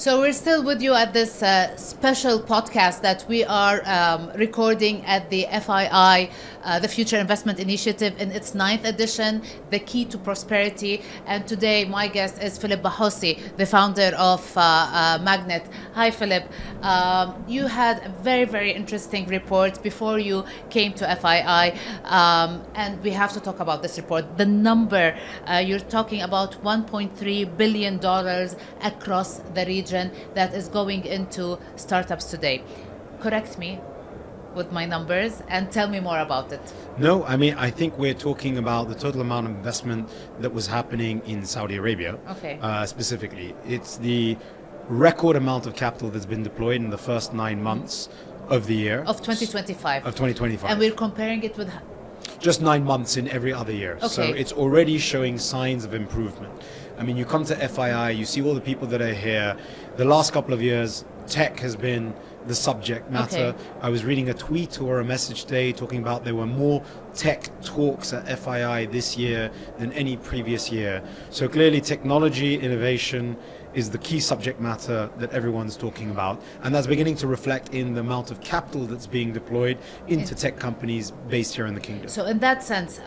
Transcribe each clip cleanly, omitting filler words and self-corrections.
So we're still with you at this special podcast that we are recording at the FII, the Future Investment Initiative, in its 9th edition, The Key to Prosperity. And today my guest is Filipe Bachossi, the founder of Maghnet. Hi, Filipe. You had a very, very interesting report before you came to FII, and we have to talk about this report. The number, you're talking about $1.3 billion across the region that is going into startups today. Correct me with my numbers and tell me more about it. No, I mean, I think we're talking about the total amount of investment that was happening in Saudi Arabia. Okay. Specifically. It's the record amount of capital that's been deployed in the first 9 months of the year. Of 2025. Of 2025. And we're comparing it with... Just 9 months in every other year. Okay. So it's already showing signs of improvement. I mean, you come to FII, you see all the people that are here. The last couple of years, tech has been the subject matter. Okay. I was reading a tweet or a message today talking about there were more tech talks at FII this year than any previous year. So clearly technology, innovation is the key subject matter that everyone's talking about. And that's beginning to reflect in the amount of capital that's being deployed into tech companies based here in the kingdom. So in that sense,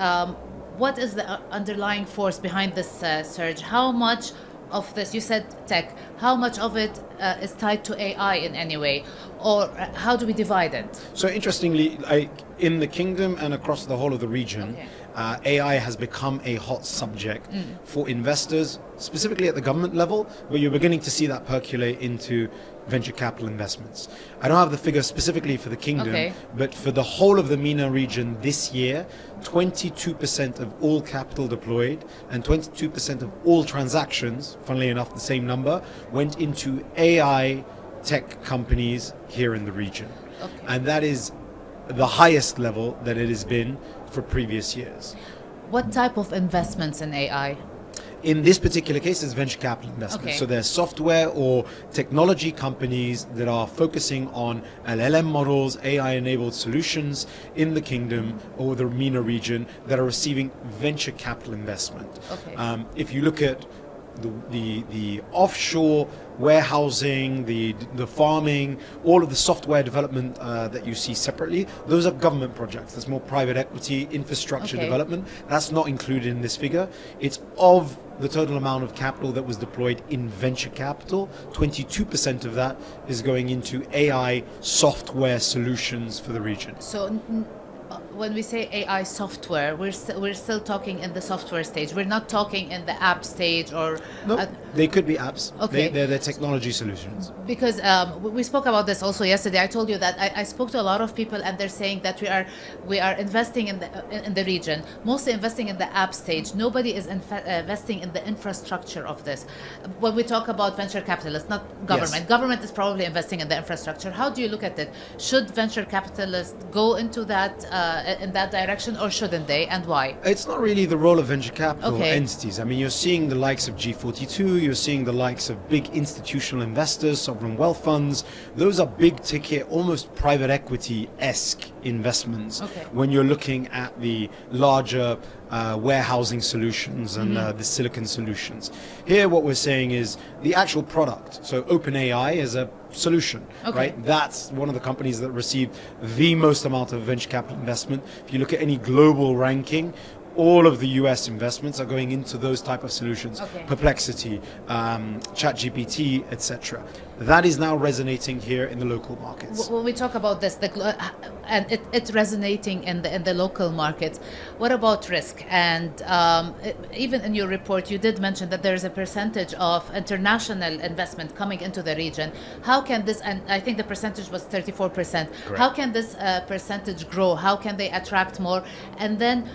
what is the underlying force behind this surge? How much of this, you said tech, how much of it is tied to AI in any way? Or how do we divide it? So interestingly, like in the kingdom and across the whole of the region, AI has become a hot subject for investors, specifically at the government level, but you're beginning to see that percolate into venture capital investments. I don't have the figure specifically for the kingdom, but for the whole of the MENA region this year, 22% of all capital deployed and 22% of all transactions, funnily enough the same number, went into AI tech companies here in the region. And that is the highest level that it has been for previous years. What type of investments in AI? In this particular case, it's venture capital investment. So there's software or technology companies that are focusing on LLM models, AI-enabled solutions in the kingdom or the MENA region that are receiving venture capital investment. If you look at the offshore warehousing, the farming, all of the software development that you see separately, those are government projects. That's more private equity, infrastructure development. That's not included in this figure. It's of the total amount of capital that was deployed in venture capital, 22% of that is going into AI software solutions for the region. So when we say AI software, we're still talking in the software stage. We're not talking in the app stage or... No, they could be apps. Okay. They're technology solutions. Because we spoke about this also yesterday. I told you that I spoke to a lot of people and they're saying that we are investing in the region, mostly investing in the app stage. Nobody is investing in the infrastructure of this. When we talk about venture capitalists, not government. Government is probably investing in the infrastructure. How do you look at it? Should venture capitalists go into that in that direction, or shouldn't they, and why? It's not really the role of venture capital entities. I mean, you're seeing the likes of G42, you're seeing the likes of big institutional investors, sovereign wealth funds. Those are big ticket, almost private equity-esque investments when you're looking at the larger warehousing solutions and the silicon solutions. Here what we're saying is the actual product. So OpenAI is a solution, right? That's one of the companies that received the most amount of venture capital investment. If you look at any global ranking, all of the US investments are going into those type of solutions. Perplexity, ChatGPT, etc. That is now resonating here in the local markets. When we talk about this, and it's resonating in the local markets, what about risk? And even in your report, you did mention that there is a percentage of international investment coming into the region. How can this, and I think the percentage was 34%, Correct. How can this percentage grow? How can they attract more? And then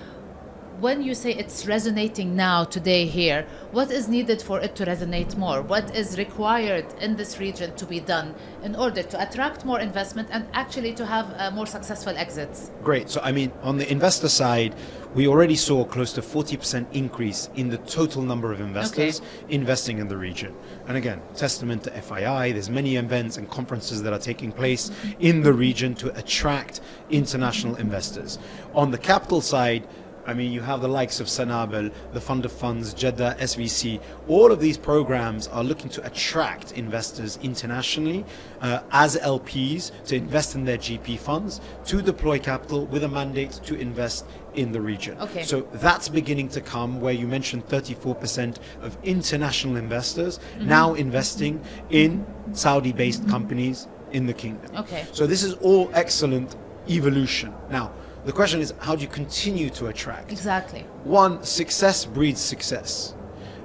when you say it's resonating now, today, here, what is needed for it to resonate more? What is required in this region to be done in order to attract more investment and actually to have more successful exits? Great. So, I mean, on the investor side, we already saw close to 40% increase in the total number of investors investing in the region. And again, testament to FII, there's many events and conferences that are taking place in the region to attract international investors. On the capital side, I mean, you have the likes of Sanabel, the Fund of Funds, Jeddah, SVC. All of these programs are looking to attract investors internationally as LPs to invest in their GP funds, to deploy capital with a mandate to invest in the region. Okay. So that's beginning to come, where you mentioned 34% of international investors now investing in Saudi-based companies in the kingdom. Okay. So this is all excellent evolution. Now, the question is, how do you continue to attract? Exactly. One, success breeds success.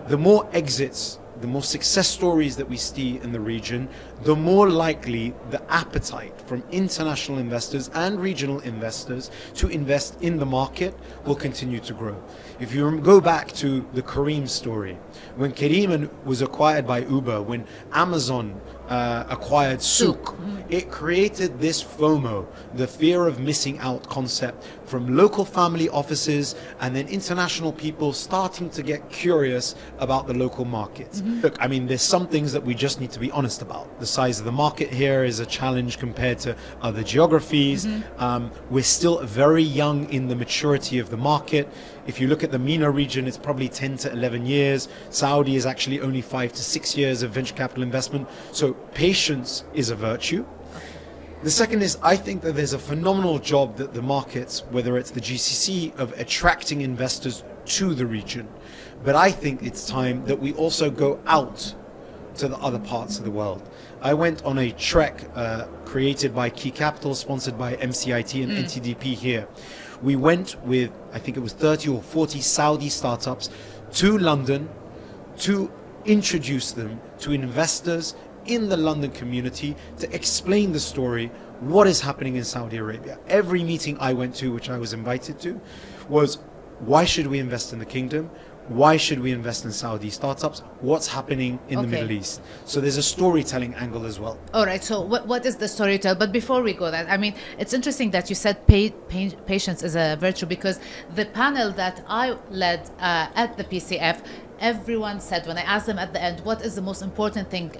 The more exits, the more success stories that we see in the region, the more likely the appetite from international investors and regional investors to invest in the market will continue to grow. If you go back to the Kareem story, when Kareem was acquired by Uber, when Amazon acquired Souk, it created this FOMO, the fear of missing out concept, from local family offices and then international people starting to get curious about the local markets. Look, I mean, there's some things that we just need to be honest about. The size of the market here is a challenge compared to other geographies. We're still very young in the maturity of the market. If you look at the MENA region, it's probably 10 to 11 years. Saudi is actually only 5 to 6 years of venture capital investment. So patience is a virtue. The second is, I think that there's a phenomenal job that the markets, whether it's the GCC, of attracting investors to the region. But I think it's time that we also go out to the other parts of the world. I went on a trek created by Key Capital, sponsored by MCIT and NTDP here. We went with, I think it was 30 or 40 Saudi startups to London to introduce them to investors in the London community, to explain the story, what is happening in Saudi Arabia. Every meeting I went to, which I was invited to, was, why should we invest in the kingdom? Why should we invest in Saudi startups? What's happening in the Middle East? So there's a storytelling angle as well. All right. So what is the storytelling? But before we go that, I mean, it's interesting that you said patience is a virtue, because the panel that I led at the PCF, everyone said, when I asked them at the end, what is the most important thing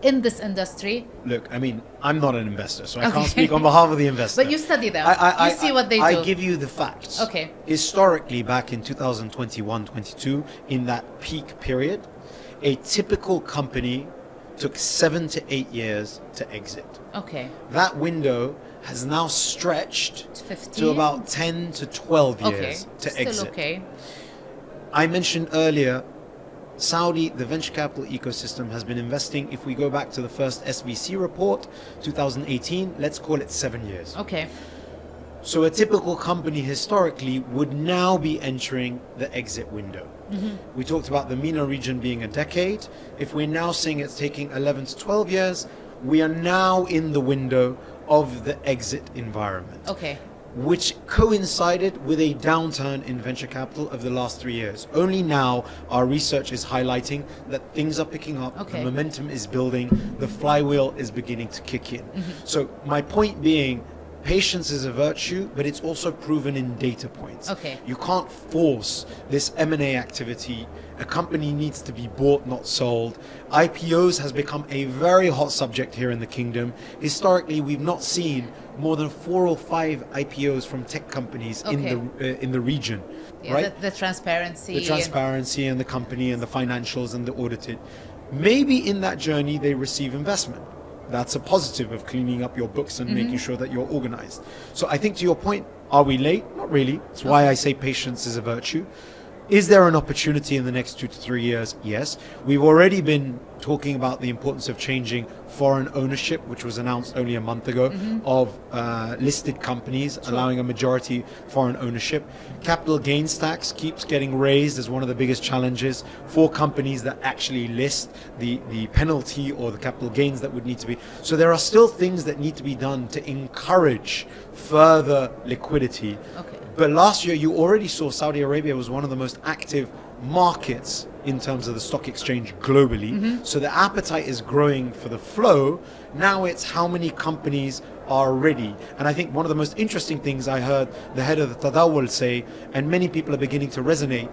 in this industry? Look, I mean, I'm not an investor, so I can't speak on behalf of the investor. But you study them. You see what they do. I give you the facts. Okay. Historically, back in 2021-22, in that peak period, a typical company took 7 to 8 years to exit. Okay. That window has now stretched 15? to about 10 to 12 years to Still exit. Okay. I mentioned earlier, Saudi, the venture capital ecosystem, has been investing, if we go back to the first SVC report, 2018, let's call it 7 years. Okay. So a typical company historically would now be entering the exit window. We talked about the MENA region being a decade. If we're now saying it's taking 11 to 12 years, we are now in the window of the exit environment. Okay. Which coincided with a downturn in venture capital of the last 3 years. Only now our research is highlighting that things are picking up, the momentum is building, the flywheel is beginning to kick in. So my point being, patience is a virtue, but it's also proven in data points. Okay. You can't force this M&A activity. A company needs to be bought, not sold. IPOs has become a very hot subject here in the kingdom. Historically, we've not seen more than 4 or 5 IPOs from tech companies in the region. Yeah, right? The transparency. The transparency and the company and the financials and the audited. Maybe in that journey they receive investment. That's a positive of cleaning up your books and making sure that you're organized. So I think, to your point, are we late? Not really. It's why I say patience is a virtue. Is there an opportunity in the next 2 to 3 years? Yes. We've already been talking about the importance of changing foreign ownership, which was announced only a month ago, of listed companies, allowing a majority foreign ownership. Capital gains tax keeps getting raised as one of the biggest challenges for companies that actually list, the penalty or the capital gains that would need to be. So there are still things that need to be done to encourage further liquidity. Okay. But last year, you already saw Saudi Arabia was one of the most active markets in terms of the stock exchange globally. So the appetite is growing for the flow. Now it's how many companies are ready. And I think one of the most interesting things I heard the head of the Tadawul say, and many people are beginning to resonate,